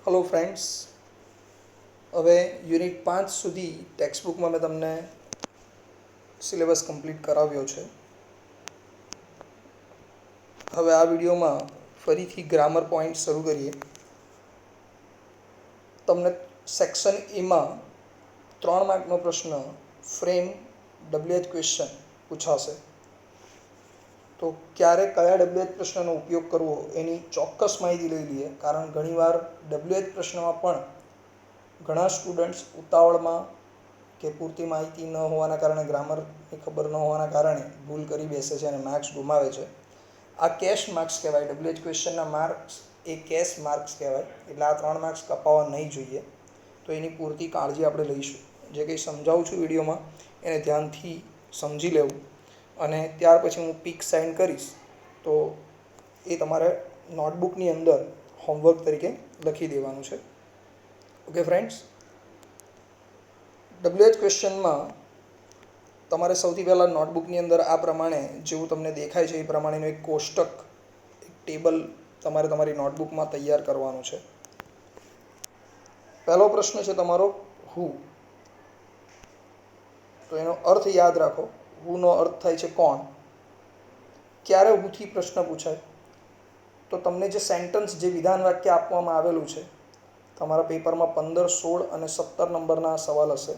Hello friends, હવે unit 5 સુધી ટેક્સ્ટબુકમાં મેં તમને સિલેબસ કમ્પ્લીટ કરાવ્યો છે. હવે આ વિડીયોમાં ફરીથી ગ્રામર પોઈન્ટ શરૂ કરીએ. તમને સેક્શન એમાં 3 માર્કનો પ્રશ્ન ફ્રેમ WH ક્વેશ્ચન પૂછાશે. તો ક્યારે કયા WH પ્રશ્નનો ઉપયોગ કરવો એની ચોક્કસ માહિતી લઈ લઈએ, કારણ ઘણીવાર WH પ્રશ્નમાં પણ ઘણા સ્ટુડન્ટ્સ ઉતાવળમાં કે પૂરતી માહિતી ન હોવાના કારણે, ગ્રામરની ખબર ન હોવાના કારણે ભૂલ કરી બેસે છે અને માર્ક્સ ગુમાવે છે. આ કેશ માર્ક્સ કહેવાય. WH ક્વેશ્ચનના માર્ક્સ એ કેશ માર્ક્સ કહેવાય. એટલે આ 3 માર્ક્સ કપાવવા નહીં જોઈએ. તો એની પૂરતી કાળજી આપણે લઈશું. જે કંઈ સમજાવું છું વિડીયોમાં એને ધ્યાનથી સમજી લેવું, અને ત્યાર પછી હું પિક સાઇન કરીશ તો એ તમારે નોટબુકની અંદર હોમવર્ક તરીકે લખી દેવાનું છે. ઓકે ફ્રેન્ડ્સ, WH ક્વેશ્ચનમાં તમારે સૌથી પહેલાં નોટબુકની અંદર આ પ્રમાણે જેવું તમને દેખાય છે એ પ્રમાણેનું એક કોષ્ટક, એક ટેબલ તમારે તમારી નોટબુકમાં તૈયાર કરવાનું છે. પહેલો પ્રશ્ન છે તમારો હુ. તો એનો અર્થ યાદ રાખો. હુનો અર્થ થાય છે કોણ. ક્યારે હુથી પ્રશ્ન પૂછાય? તો તમને જે સેન્ટન્સ, જે વિધાન વાક્ય આપવામાં આવેલું છે, તમારા પેપરમાં 15, 16 અને 17 નંબરના સવાલ હશે.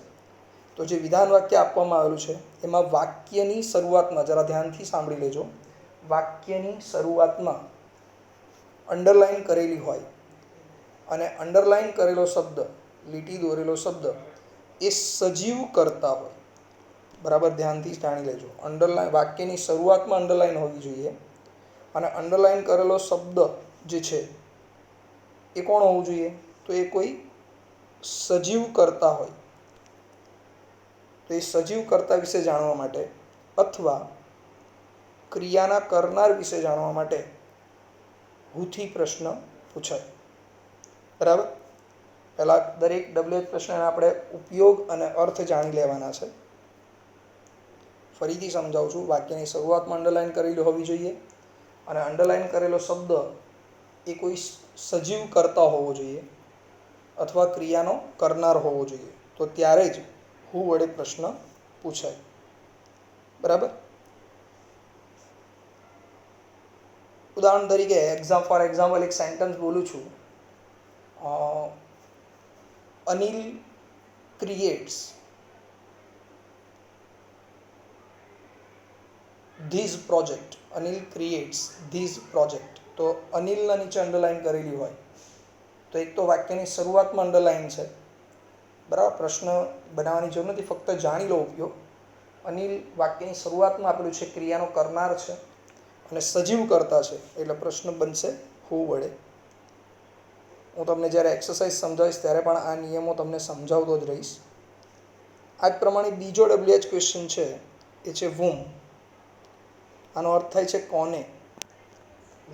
તો જે વિધાન વાક્ય આપવામાં આવેલું છે એમાં વાક્યની શરૂઆતમાં, જરા ધ્યાનથી સાંભળી લેજો, વાક્યની શરૂઆતમાં અંડરલાઇન કરેલી હોય અને અંડરલાઇન કરેલો શબ્દ, લીટી દોરેલો શબ્દ એ સજીવ કરતા હોય. બરાબર ધ્યાનથી જાણી લેજો. વાક્યની શરૂઆતમાં અંડરલાઇન હોવી જોઈએ અને અંડરલાઇન કરેલો શબ્દ જે છે એ કોણ હોવું જોઈએ? તો એ કોઈ સજીવ કરતા હોય. તો એ સજીવ કર્તા વિશે જાણવા માટે અથવા ક્રિયાના કરનાર વિશે જાણવા માટે હુથી પ્રશ્ન પૂછાય. બરાબર. પહેલાં દરેક WH પ્રશ્નના આપણે ઉપયોગ અને અર્થ જાણી લેવાના છે. ફરીથી સમજાવું છું. વાક્યની શરૂઆતમાં અંડરલાઇન કરેલી હોવી જોઈએ અને અંડરલાઇન કરેલો શબ્દ એ કોઈ સજીવ કરતા હોવો જોઈએ અથવા ક્રિયાનો કરનાર હોવો જોઈએ. તો ત્યારે જ હુ વડે પ્રશ્ન પૂછાય. બરાબર. ઉદાહરણ તરીકે ફોર એક્ઝામ્પલ એક સેન્ટન્સ બોલું છું. Anil creates these project. Anil creates these project. તો અનિલના નીચે અંડરલાઇન કરેલી હોય તો એક તો વાક્યની શરૂઆતમાં અંડરલાઇન છે. બરાબર. પ્રશ્ન બનાવવાની જરૂર નથી, ફક્ત જાણી લો ઉપયોગ. અનિલ વાક્યની શરૂઆતમાં આપેલું છે, ક્રિયાનો કરનાર છે અને સજીવ કરતા છે, એટલે પ્રશ્ન બનશે હુ વડે. હું તમને જ્યારે એક્સરસાઇઝ સમજાવીશ ત્યારે પણ આ નિયમો તમને સમજાવતો જ રહીશ. આ જ પ્રમાણે બીજો WH ક્વેશ્ચન છે એ છે વુમ. આનો અર્થ થાય છે કોને.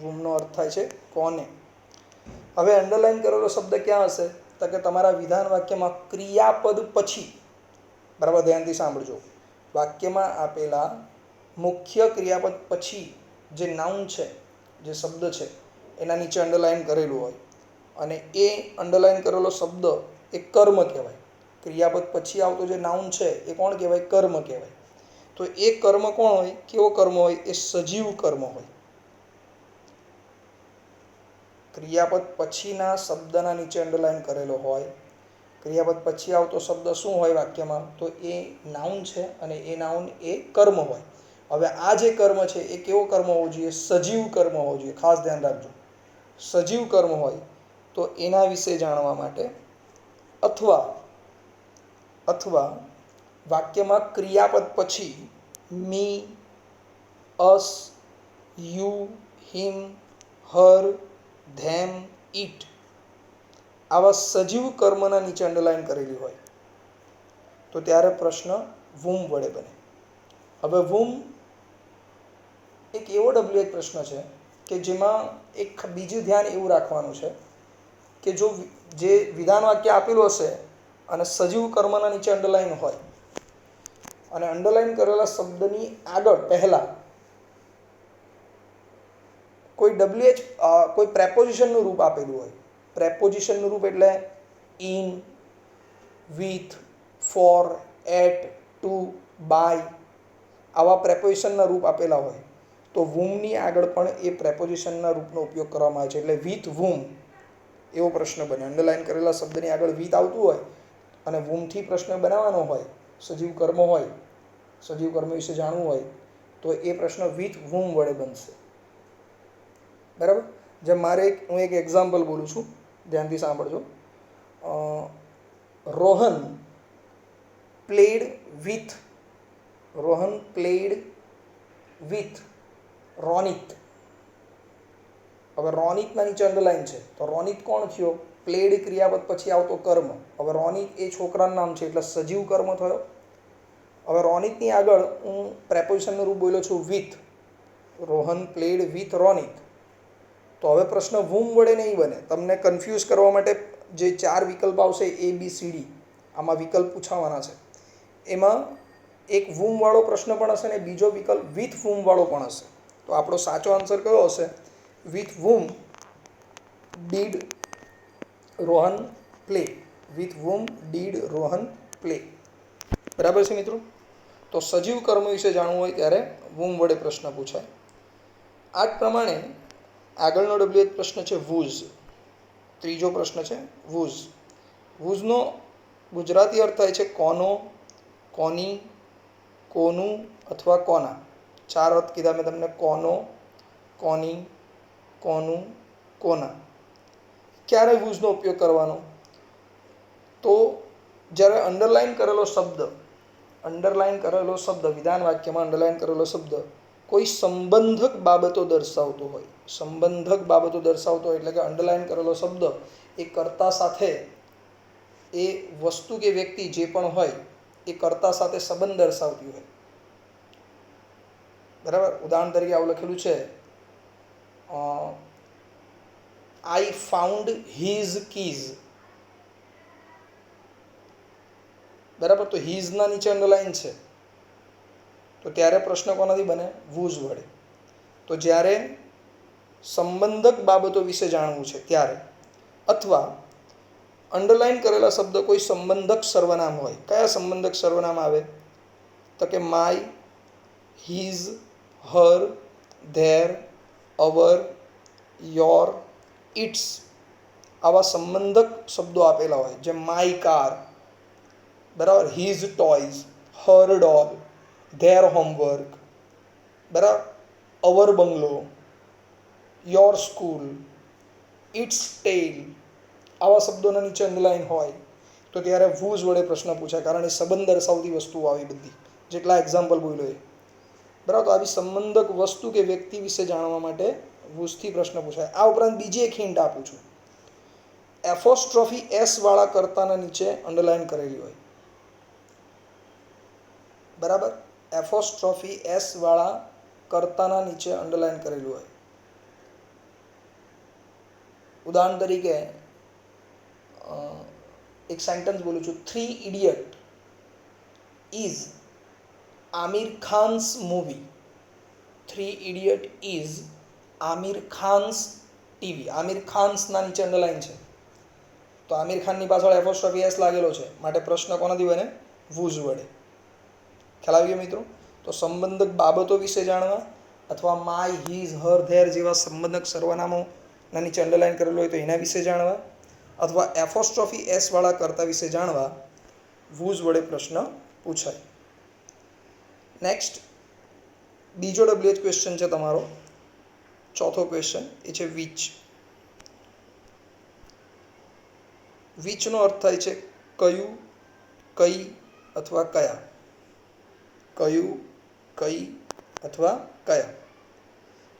વુમનો અર્થ થાય છે કોને. હવે અંડરલાઇન કરેલો શબ્દ ક્યાં હશે? તો કે તમારા વિધાન વાક્યમાં ક્રિયાપદ પછી. બરાબર ધ્યાનથી સાંભળજો. વાક્યમાં આપેલા મુખ્ય ક્રિયાપદ પછી જે નાઉન છે, જે શબ્દ છે, એના નીચે અંડરલાઇન કરેલું હોય અને એ અંડરલાઇન કરેલો શબ્દ એ કર્મ કહેવાય. ક્રિયાપદ પછી આવતો જે નાઉન છે એ કોણ કહેવાય? કર્મ કહેવાય. તો એ કર્મ કોણ હોય? કેવો કર્મ હોય? એ સજીવ કર્મ હોય. ક્રિયાપદ પછીના શબ્દના નીચે અંડરલાઇન કરેલો હોય. ક્રિયાપદ પછી આવતો શબ્દ શું હોય વાક્યમાં? તો એ નાઉન છે અને એ નાઉન એ કર્મ હોય. હવે આ જે કર્મ છે એ કેવો કર્મ હોવો જોઈએ? સજીવ કર્મ હોવો જોઈએ. ખાસ ધ્યાન રાખજો. સજીવ કર્મ હોય તો એના વિશે જાણવા માટે અથવા વાક્યમાં ક્રિયાપદ પછી મી, અસ, you, him, Har, them, it આવા સજીવ કર્મના નીચે અંડરલાઇન કરેલી હોય તો ત્યારે પ્રશ્ન વુમ વડે બને. હવે વુમ એક એવો WH પ્રશ્ન છે કે જેમાં એક બીજું ધ્યાન એવું રાખવાનું છે કે જે વિધાન વાક્ય આપેલું હશે અને સજીવ કર્મના નીચે અંડરલાઇન હોય અને અંડરલાઇન કરેલા શબ્દની આગળ પહેલાં કોઈ WH કોઈ પ્રેપોઝિશનનું રૂપ આપેલું હોય, પ્રેપોઝિશનનું રૂપ એટલે in, with, for, at, to, by આવા પ્રેપોઝિશનના રૂપ આપેલા હોય તો વુમની આગળ પણ એ પ્રેપોઝિશનના રૂપનો ઉપયોગ કરવામાં આવે છે. એટલે વિથ વુમ એવો પ્રશ્ન બને. અંડરલાઇન કરેલા શબ્દની આગળ વિથ આવતું હોય અને વુમથી પ્રશ્ન બનાવવાનો હોય, સજીવ કર્મ હોય, સજીવ કર્મ વિશે જાણવું હોય તો એ પ્રશ્ન વિથ વુમ વડે બનશે. બરાબર. જેમ હું એક એક્ઝામ્પલ બોલું છું, ધ્યાનથી સાંભળજો. Rohan played with Ronit. હવે રોનિતના નીચે અંડરલાઇન છે તો રોનિત કોણ થયો? પ્લેડ ક્રિયાપદ પછી આવતો કર્મ. હવે રોનિત એ છોકરાનું નામ છે એટલે સજીવ કર્મ થયો. હવે રોનિતની આગળ હું પ્રેપોઝિશનનું રૂપ બોલ્યો છું with. Rohan played with Ronit. તો હવે પ્રશ્ન વુમ વડે નહીં બને. તમને કન્ફ્યુઝ કરવા માટે જે 4 વિકલ્પ આવશે ABCD આમાં વિકલ્પ પૂછાવાના છે. એમાં એક વુમ વાળો પ્રશ્ન પણ હશે ને બીજો વિકલ્પ વિથ વુમ વાળો પણ હશે. તો આપણો સાચો આન્સર કયો હશે? With whom did Rohan play. With whom did Rohan play. બરાબર છે મિત્રો? તો સજીવ કર્મ વિશે જાણવું હોય ત્યારે વુમ વડે પ્રશ્ન પૂછાય. આ જ પ્રમાણે આગળનો WH પ્રશ્ન છે વૂઝ. ત્રીજો પ્રશ્ન છે વૂઝ. વૂઝનો ગુજરાતી અર્થ થાય છે કોનો, કોની, કોનું અથવા કોના. 4 અર્થ કીધા મેં તમને: કોનો, કોની, કોનું, કોના. ક્યારે વૂઝનો ઉપયોગ કરવાનો? તો જ્યારે અંડરલાઇન કરેલો શબ્દ વિધાન વાક્યમાં અંડરલાઇન કરેલો શબ્દ કોઈ સંબંધક બાબતો દર્શાવતો હોય. સંબંધક બાબતો દર્શાવતો હોય એટલે કે અંડરલાઇન કરેલો શબ્દ એ કર્તા સાથે, એ વસ્તુ કે વ્યક્તિ જે પણ હોય એ કર્તા સાથે સંબંધ દર્શાવતી હોય. બરાબર. ઉદાહરણ તરીકે આવું લખેલું છે, આઈ ફાઉન્ડ હીઝ કીઝ. બરાબર. તો હીઝના નીચે અંડરલાઇન છે તો ત્યારે પ્રશ્ન કોનાથી બને? વૂઝ વડે. તો જ્યારે સંબંધક બાબતો વિશે જાણવું છે ત્યારે, અથવા અંડરલાઇન કરેલા શબ્દ કોઈ સંબંધક સર્વનામ હોય. કયા સંબંધક સર્વનામ આવે? તો કે my, his, her, their, our, your, its આવા સંબંધક શબ્દો આપેલા હોય. જેમ માય કાર, બરાબર, his toys, her doll, their homework, બરાબર, our bungalow, your school, its tail આવા શબ્દોના નીચે અંડરલાઇન હોય તો ત્યારે વૂઝ વડે પ્રશ્ન પૂછાય. કારણ એ સંબંધ દર્શાવતી વસ્તુઓ આવી બધી જેટલા એક્ઝામ્પલ બોલ્યો એ. બરાબર. તો આવી સંબંધક વસ્તુ કે વ્યક્તિ વિશે જાણવા માટે વૂઝથી પ્રશ્ન પૂછાય. આ ઉપરાંત બીજી એક હિન્ટ આપું છું. એફોસ્ટ્રોફી એસ વાળા કર્તાના નીચે અંડરલાઇન કરેલી હોય. બરાબર. એફોસ્ટ્રોફી એસ વાળા કર્તાના નીચે અંડરલાઇન કરેલું હોય. ઉદાહરણ તરીકે એક સેન્ટેન્સ બોલું છું, 3 idiot is Aamir Khan's movie. 3 idiot is Aamir Khan's TV. Aamir ખાન્સના નીચે અંડરલાઇન છે તો આમિર ખાનની પાછળ એફોસ્ટ્રોફી એસ લાગેલો છે માટે પ્રશ્ન કોનાથી બને? વૂઝ વડે. ખ્યાલ આવી ગયો મિત્રો? તો સંબંધક બાબતો વિશે જાણવા અથવા માય, હીઝ, હર, ધેર જેવા સંબંધક સર્વનામોના નીચે અંડરલાઇન કરેલું હોય તો એના વિશે જાણવા, અથવા એફોસ્ટ્રોફી એસ વાળા કર્તા વિશે જાણવા વૂઝ વડે પ્રશ્ન પૂછાય. નેક્સ્ટ બીજો WH ક્વેશ્ચન છે તમારો, ચોથો ક્વેશ્ચન એ છે વિચ. વિચનો અર્થ થાય છે કયું, કઈ અથવા કયા. કયું, કઈ અથવા કયા.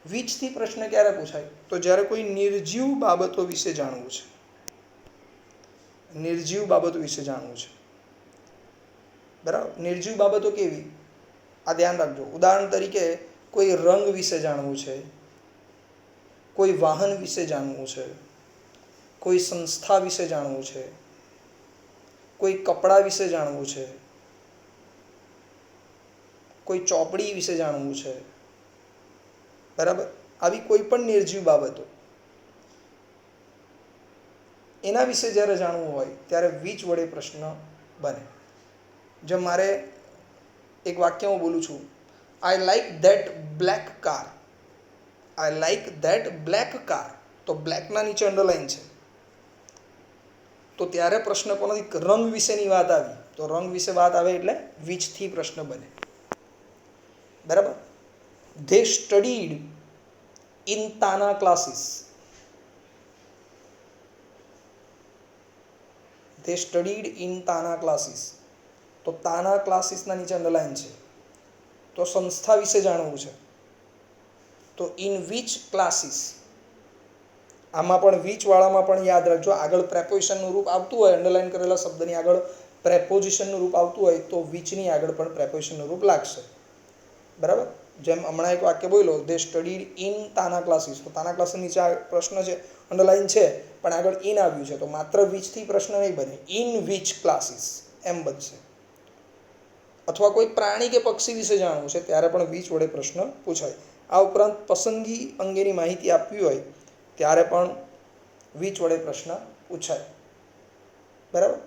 વિચથી પ્રશ્ન ક્યારે પૂછાય? તો જ્યારે કોઈ નિર્જીવ બાબતો વિશે જાણવું છે. નિર્જીવ બાબતો વિશે જાણવું છે. બરાબર. નિર્જીવ બાબતો કેવી? આ ધ્યાન રાખજો. ઉદાહરણ તરીકે કોઈ રંગ વિશે જાણવું છે, કોઈ વાહન વિશે જાણવું છે, કોઈ સંસ્થા વિશે જાણવું છે, કોઈ કપડાં વિશે જાણવું છે, કોઈ ચોપડી વિશે જાણવું છે. બરાબર. આવી કોઈ પણ નિર્જીવ બાબતો. એના વિશે જ્યારે જાણવું હોય ત્યારે વિચ વડે પ્રશ્ન બને. જેમ મારે એક વાક્ય હું બોલું છું, I like that black car. I like that black car. તો બ્લેકના નીચે અંડરલાઇન છે. તો ત્યારે પ્રશ્ન કોનાથી? રંગ વિશેની વાત આવી, તો રંગ વિશે વાત આવે એટલે વિચથી પ્રશ્ન બને. બરાબર. They studied in Tana classes. They studied in Tana classes. તો તાના ક્લાસીસના નીચે અંડરલાઇન છે. તો સંસ્થા વિશે જાણવું છે, તો ઇન વિચ ક્લાસીસ. આમાં પણ વિચવાળામાં પણ યાદ રાખજો, આગળ પ્રેપોઝિશનનું રૂપ આવતું હોય, અંડરલાઇન કરેલા શબ્દની આગળ પ્રેપોઝિશનનું રૂપ આવતું હોય તો વિચની આગળ પણ પ્રેપોઝિશનનું રૂપ લાગશે. બરાબર. જેમ હમણાં એક વાક્ય બોલ્યો, દે સ્ટડીડ ઇન તાના ક્લાસીસ. તો તાના ક્લાસીસ નીચે આ પ્રશ્ન છે, અંડરલાઇન છે, પણ આગળ ઇન આવ્યું છે, તો માત્ર વિચથી પ્રશ્ન નહીં બને, ઇન વિચ ક્લાસીસ એમ બનશે. અથવા કોઈ પ્રાણી કે પક્ષી વિશે જાણવું છે ત્યારે પણ વિચ વડે પ્રશ્ન પૂછાય. આ ઉપરાંત પસંદગી અંગેની માહિતી આપવી હોય ત્યારે પણ વિચ વડે પ્રશ્ન પૂછાય. બરાબર.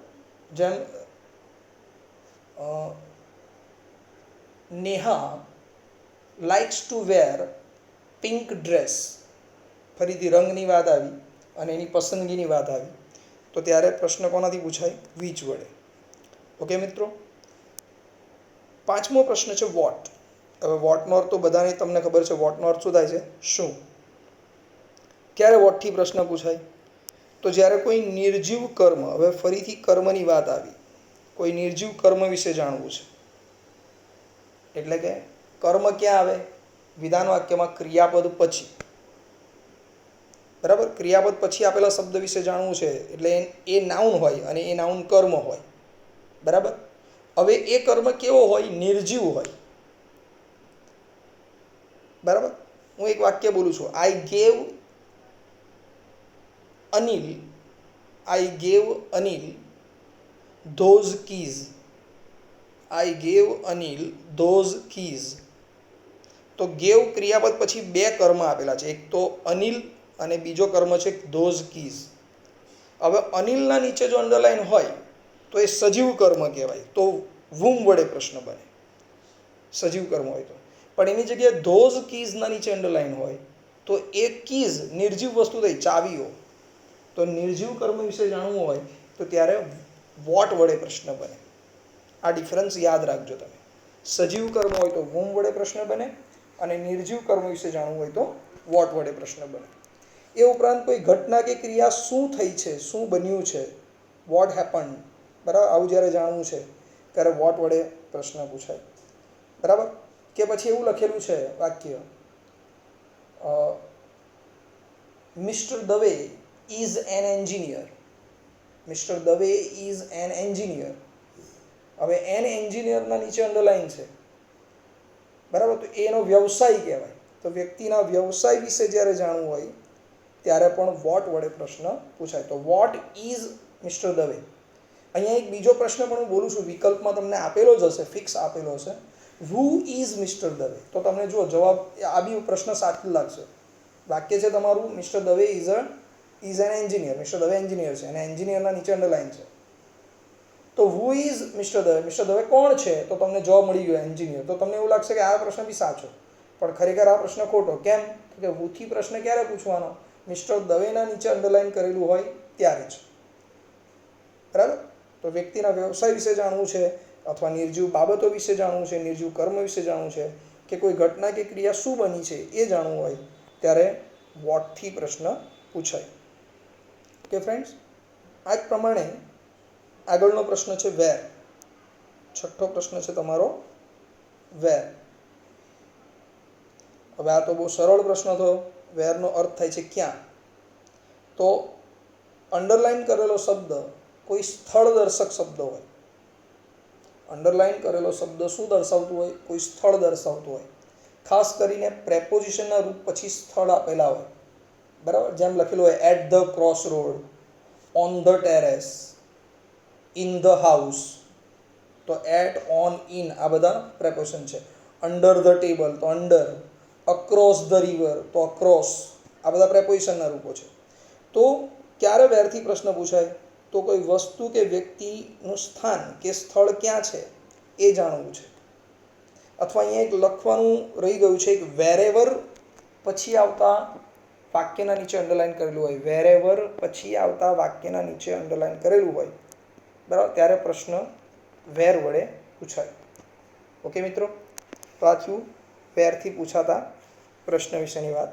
જેમ Neha likes to wear pink dress. ફરીથી રંગની વાત આવી અને એની પસંદગીની વાત આવી, તો ત્યારે પ્રશ્ન કોનાથી પૂછાય? વિચ વડે. ઓકે મિત્રો. પાંચમો પ્રશ્ન છે વોટ. હવે વોટનો અર્થ તો બધાને તમને ખબર છે. વોટનો અર્થ શું થાય છે? શું. ક્યારે વોટથી પ્રશ્ન પૂછાય? તો જ્યારે કોઈ નિર્જીવ કર્મ, હવે ફરીથી કર્મની વાત આવી, કોઈ નિર્જીવ કર્મ વિશે જાણવું છે, એટલે કે કર્મ ક્યાં આવે? વિધાન વાક્યમાં ક્રિયાપદ પછી. બરાબર. ક્રિયાપદ પછી આપેલા શબ્દ વિશે જાણવું છે, એટલે એ નાઉન હોય અને એ નાઉન કર્મ હોય. બરાબર. હવે એ કર્મ કેવો હોય? નિર્જીવ હોય. બરાબર. હું એક વાક્ય બોલું છું, I gave Anil, I gave Anil those keys. I gave Anil those keys. તો ગેવ ક્રિયાપદ પછી બે કર્મ આપેલા છે, એક તો અનિલ અને બીજો કર્મ છે ધોઝ કીઝ. હવે અનિલના નીચે જો અંડરલાઇન હોય તો એ સજીવ કર્મ કહેવાય, તો વુમ વડે પ્રશ્ન બને. સજીવ કર્મ હોય તો. પણ એની જગ્યાએ ધોઝ કીઝના નીચે અંડરલાઇન હોય તો એ કીઝ નિર્જીવ વસ્તુ થઈ, ચાવીઓ. તો નિર્જીવ કર્મ વિશે જાણવું હોય તો ત્યારે વોટ વડે પ્રશ્ન બને. આ ડિફરન્સ યાદ રાખજો તમે. સજીવ કર્મ હોય તો વુમ વડે પ્રશ્ન બને અને નિર્જીવ કર્મ વિશે જાણવું હોય તો વોટ વડે પ્રશ્ન બને. એ ઉપરાંત કોઈ ઘટના કે ક્રિયા શું થઈ છે, શું બન્યું છે, વોટ હેપન. બરાબર. આવું જ્યારે જાણવું છે ત્યારે વોટ વડે પ્રશ્ન પૂછાય. બરાબર. કે પછી એવું લખેલું છે વાક્ય, mister Dave is an engineer. Mister Dave is an engineer. હવે એન એન્જિનિયરના નીચે અંડરલાઇન છે. બરાબર. તો એનો વ્યવસાય કહેવાય. તો વ્યક્તિના વ્યવસાય વિશે જ્યારે જાણવું હોય ત્યારે પણ વોટ વડે પ્રશ્ન પૂછાય. તો વોટ ઇઝ મિસ્ટર દવે. અહીંયા એક બીજો પ્રશ્ન પણ હું બોલું છું, વિકલ્પમાં તમને આપેલો જ હશે, ફિક્સ આપેલો હશે, હુ ઇઝ મિસ્ટર દવે. તો તમને જુઓ જવાબ, આ બી પ્રશ્ન સાચું લાગશે. વાક્ય છે તમારું, mister Dave is an engineer. Mister Dave engineer છે અને એન્જિનિયરના નીચે અંડરલાઇન છે. તો who is mister Dave, mister Dave કોણ છે? તો તમને જવાબ મળી ગયો એન્જિનિયર. તો તમને એવું લાગશે કે આ પ્રશ્ન બી સાચો, પણ ખરેખર આ પ્રશ્ન ખોટો. કેમ? કે હુથી પ્રશ્ન ક્યારે પૂછવાનો? મિસ્ટર દવેના નીચે અંડરલાઇન કરેલું હોય ત્યારે જ. બરાબર. તો વ્યક્તિના વ્યવસાય વિશે જાણવું છે અથવા નિર્જીવ બાબતો વિશે જાણવું છે, નિર્જીવ કર્મ વિશે જાણવું છે, કે કોઈ ઘટના કે ક્રિયા શું બની છે એ જાણવું હોય ત્યારે વોટથી પ્રશ્ન પૂછાય. Okay friends. આ જ પ્રમાણે આગળનો પ્રશ્ન છે વેર. છઠ્ઠો પ્રશ્ન છે તમારો વેર. હવે આ તો બહુ સરળ પ્રશ્ન થયો. વેરનો અર્થ થાય છે ક્યાં. તો અંડરલાઇન કરેલો શબ્દ કોઈ સ્થળ દર્શક શબ્દ હોય. અંડરલાઇન કરેલો શબ્દ શું દર્શાવતું હોય? કોઈ સ્થળ દર્શાવતું હોય. ખાસ કરીને પ્રેપોઝિશનના રૂપ પછી સ્થળ આપેલા હોય. બરાબર. જેમ લખેલું હોય at the cross road, on the terrace, in the house. તો એટ, ઓન, ઇન આ બધા પ્રેપોઝિશન છે. અંડર ધ ટેબલ તો અંડર, અક્રોસ ધ રિવર તો અક્રોસ. આ બધા પ્રેપોઝિશનના રૂપો છે. તો ક્યારે વેરથી પ્રશ્ન પૂછાય? તો કોઈ વસ્તુ કે વ્યક્તિનું સ્થાન કે સ્થળ ક્યાં છે એ જાણવું છે. અથવા અહીંયા એક લખવાનું રહી ગયું છે, એક વેરેવર પછી આવતા વાક્યના નીચે અંડરલાઈન કરેલું હોય, વેરેવર પછી આવતા વાક્યના નીચે અંડરલાઈન કરેલું હોય, બરાબર, ત્યારે પ્રશ્ન વેર વડે પૂછાય. ઓકે મિત્રો, તો આ થયું વેરથી પૂછાતા પ્રશ્ન વિશેની વાત.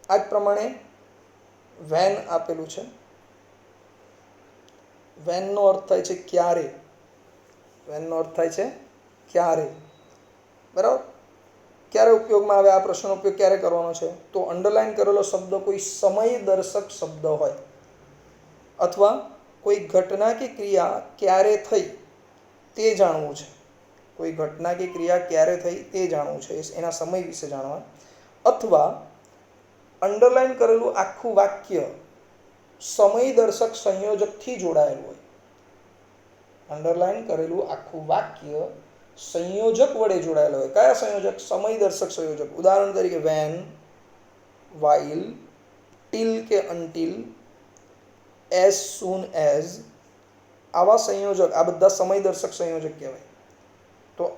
આ જ પ્રમાણે વેન આપેલું છે. વેનનો અર્થ થાય છે ક્યારે. વેનનો અર્થ થાય છે ક્યારે, બરાબર. ક્યારે ઉપયોગમાં આવે? આ પ્રશ્નનો ઉપયોગ ક્યારે કરવાનો છે? તો અંડરલાઈન કરેલો શબ્દ કોઈ સમય દર્શક શબ્દ હોય અથવા કોઈ ઘટના કે ક્રિયા ક્યારે થઈ તે જાણવું છે. કોઈ ઘટના કે ક્રિયા ક્યારે થઈ તે જાણવું છે, એના સમય વિશે જાણવા. અથવા અંડરલાઈન કરેલું આખું વાક્ય સમય દર્શક સંયોજકથી જોડાયેલું હોય. અંડરલાઈન કરેલું આખું વાક્ય સંયોજક વડે જોડાયેલો હોય. કયા સંયોજક? સમય દર્શક સંયોજક. ઉદાહરણ તરીકે વેન, વાઇલ, ટીલ કે અનટીલ, એઝ સૂન એઝ, આવા સંયોજક, આ બધા સમય દર્શક સંયોજક કહેવાય. તો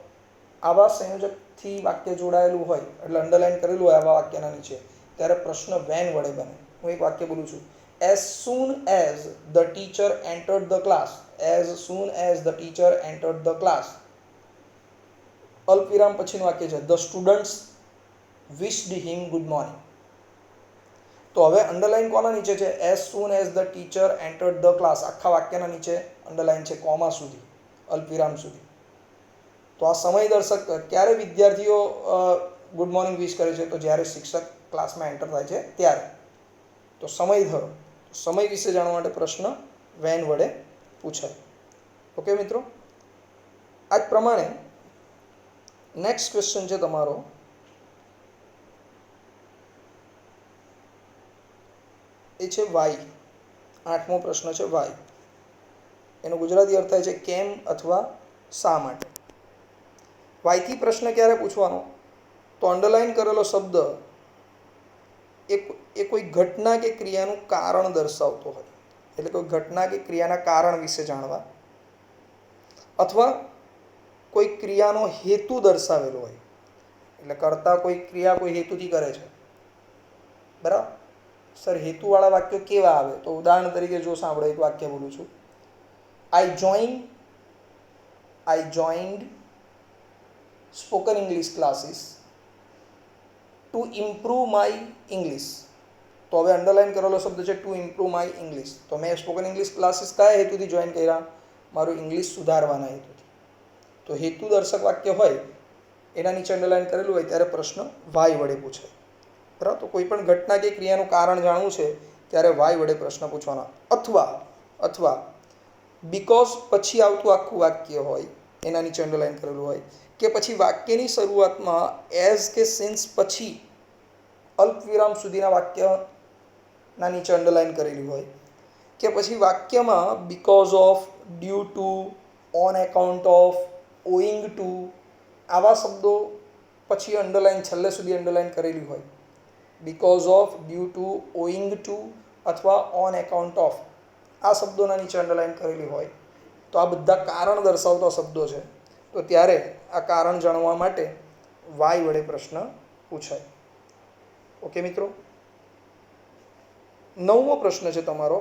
આવા સંયોજકથી વાક્ય જોડાયેલું હોય એટલે અંડરલાઈન કરેલું હોય આવા વાક્યના નીચે, ત્યારે પ્રશ્ન વેન વડે બને. હું એક વાક્ય બોલું છું, as soon as the teacher entered the class. As soon as the teacher entered the class. અલ્પવિરામ પછીનું વાક્ય છે, the students વિશ્ડ him good morning. તો હવે અંડરલાઈન કોના નીચે છે? As soon as the teacher entered the class. આખા વાક્યના નીચે અંડરલાઈન છે, કોમા સુધી, અલ્પવિરામ સુધી. તો આ સમય દર્શક. ક્યારે વિદ્યાર્થીઓ ગુડ મોર્નિંગ વિશ કરે છે? તો જ્યારે શિક્ષક ક્લાસમાં એન્ટર થાય છે ત્યારે. તો સમય થયો. સમય વિશે જાણવા માટે પ્રશ્ન વેન વડે પૂછાય. ઓકે મિત્રો, આ જ પ્રમાણે નેક્સ્ટ ક્વેશ્ચન છે તમારો, એ છે વાય. 8મો પ્રશ્ન છે વાય. એનો ગુજરાતી અર્થ થાય છે કેમ અથવા શા માટે. વાયથી પ્રશ્ન ક્યારે પૂછવાનો? તો અંડરલાઈન કરેલો શબ્દ એ કોઈ ઘટના કે ક્રિયાનું કારણ દર્શાવતો હોય. એટલે કોઈ ઘટના કે ક્રિયાના કારણ વિશે જાણવા, અથવા કોઈ ક્રિયાનો હેતુ દર્શાવેલો હોય. એટલે કરતા કોઈ ક્રિયા કોઈ હેતુથી કરે છે, બરાબર. સર, હેતુવાળા વાક્યો કેવા આવે? તો ઉદાહરણ તરીકે જો સાંભળો, એક વાક્ય બોલું છું, I joined spoken English classes to improve my English. તો હવે અંડરલાઈન કરેલો શબ્દ છે ટુ ઇમ્પ્રૂવ માય ઇંગ્લિશ. તો મેં સ્પોકન ઇંગ્લિશ ક્લાસીસ કયા હેતુથી જોઈન કર્યા? મારું ઇંગ્લિશ સુધારવાના હેતુથી. તો હેતુ દર્શક વાક્ય હોય એના નીચે અંડરલાઈન કરેલું હોય ત્યારે પ્રશ્ન વાય વડે પૂછાય, બરાબર. તો કોઈ પણ ઘટના કે ક્રિયાનું કારણ જાણવું છે ત્યારે વાય વડે પ્રશ્ન પૂછવાનો. અથવા બીકોઝ પછી આવતું આખું વાક્ય હોય એના નીચે અંડરલાઈન કરેલું હોય, કે પછી વાક્યની શરૂઆતમાં એઝ કે સિન્સ પછી અલ્પવિરામ સુધીના વાક્યના નીચે અંડરલાઈન કરેલી હોય, કે પછી વાક્યમાં because of, due to, on account of, owing to, આવા શબ્દો પછી અંડરલાઈન છેલ્લે સુધી અંડરલાઈન કરેલી હોય. Because of, due to, owing to અથવા ઓન એકાઉન્ટ ઓફ, આ શબ્દોના નીચે અંડરલાઈન કરેલી હોય. તો આ બધા કારણ દર્શાવતા શબ્દો છે. તો ત્યારે આ કારણ જાણવા માટે વાય વડે પ્રશ્ન પૂછાય. ઓકે મિત્રો, 9મો પ્રશ્ન છે તમારો.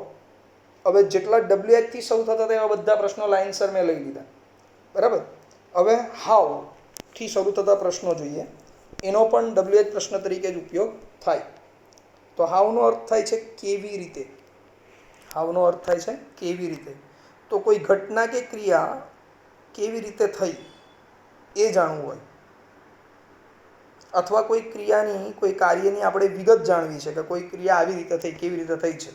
હવે જેટલા WH થી શરૂ થતા હતા એવા બધા પ્રશ્નો લાઇનસર મેં લઈ લીધા, બરાબર. હવે હાઉ થી શરૂ થતા પ્રશ્નો જોઈએ. એનો પણ WH પ્રશ્ન તરીકે જ ઉપયોગ થાય. તો હાઉનો અર્થ થાય છે કેવી રીતે. હાઉનો અર્થ થાય છે કેવી રીતે. તો કોઈ ઘટના કે ક્રિયા કેવી રીતે થઈ એ જાણવું હોય, અથવા કોઈ ક્રિયાની, કોઈ કાર્યની આપણે વિગત જાણવી છે કે કોઈ ક્રિયા આવી રીતે થઈ, કેવી રીતે થઈ છે,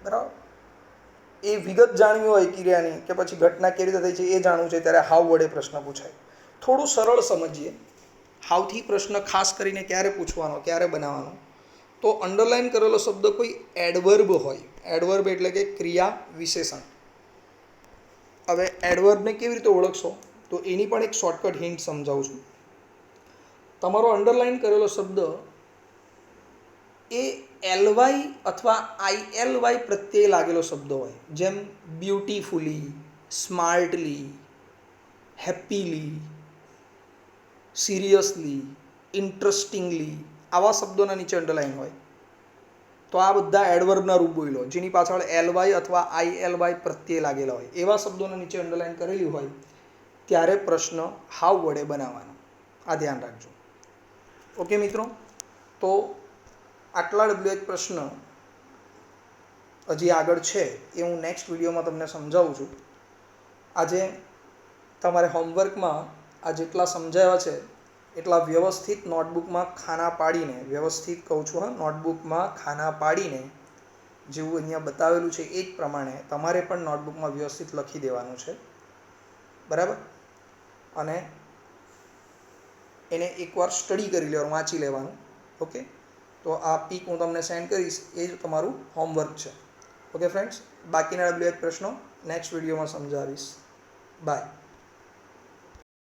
બરાબર. એ વિગત જાણવી હોય ક્રિયાની કે પછી ઘટના કેવી રીતે થઈ છે એ જાણવું છે ત્યારે હાઉ વડે પ્રશ્ન પૂછાય. થોડું સરળ સમજીએ. હાઉથી પ્રશ્ન ખાસ કરીને ક્યારે પૂછવાનો, ક્યારે બનાવવાનો? તો અંડરલાઈન કરેલો શબ્દ કોઈ એડવર્બ હોય. એડવર્બ એટલે કે ક્રિયા વિશેષણ. હવે એડવર્બને કેવી રીતે ઓળખશો? તો એની પણ એક શોર્ટકટ હિન્ટ સમજાવું છું. તમારો અંડરલાઈન કરેલો શબ્દ એ એલવાય અથવા આઈએલવાય પ્રત્યે લાગેલો શબ્દ હોય, જેમ beautifully, smartly, happily, seriously, interestingly, આવા શબ્દોના નીચે અંડરલાઇન હોય. તો આ બધા એડવર્બના રૂપ બોલી લો જેની પાછળ એલવાય અથવા આઈએલવાય પ્રત્યે લાગેલા હોય, એવા શબ્દોના નીચે અંડરલાઇન કરેલી હોય ત્યારે પ્રશ્ન હાવ વડે બનાવવાનો. આ ધ્યાન રાખજો. ઓકે મિત્રો, તો આટલા WH પ્રશ્ન હજી આગળ છે એ હું નેક્સ્ટ વિડીયોમાં તમને સમજાવું છું. આજે તમારે હોમવર્કમાં આ જેટલા સમજાવ્યા છે એટલા વ્યવસ્થિત નોટબુકમાં ખાના પાડીને, વ્યવસ્થિત કહું છું હા, નોટબુકમાં ખાના પાડીને જેવું અહીંયા બતાવેલું છે એ જ પ્રમાણે તમારે પણ નોટબુકમાં વ્યવસ્થિત લખી દેવાનું છે, બરાબર? અને એને એકવાર સ્ટડી કરી લેવાનું, વાંચી લેવાનું. ઓકે, તો આ પીક હું તમને સેન્ડ કરીશ, એ જ તમારું હોમવર્ક છે. ઓકે ફ્રેન્ડ્સ, બાકીના WH પ્રશ્નો નેક્સ્ટ વિડીયોમાં સમજાવીશ. બાય.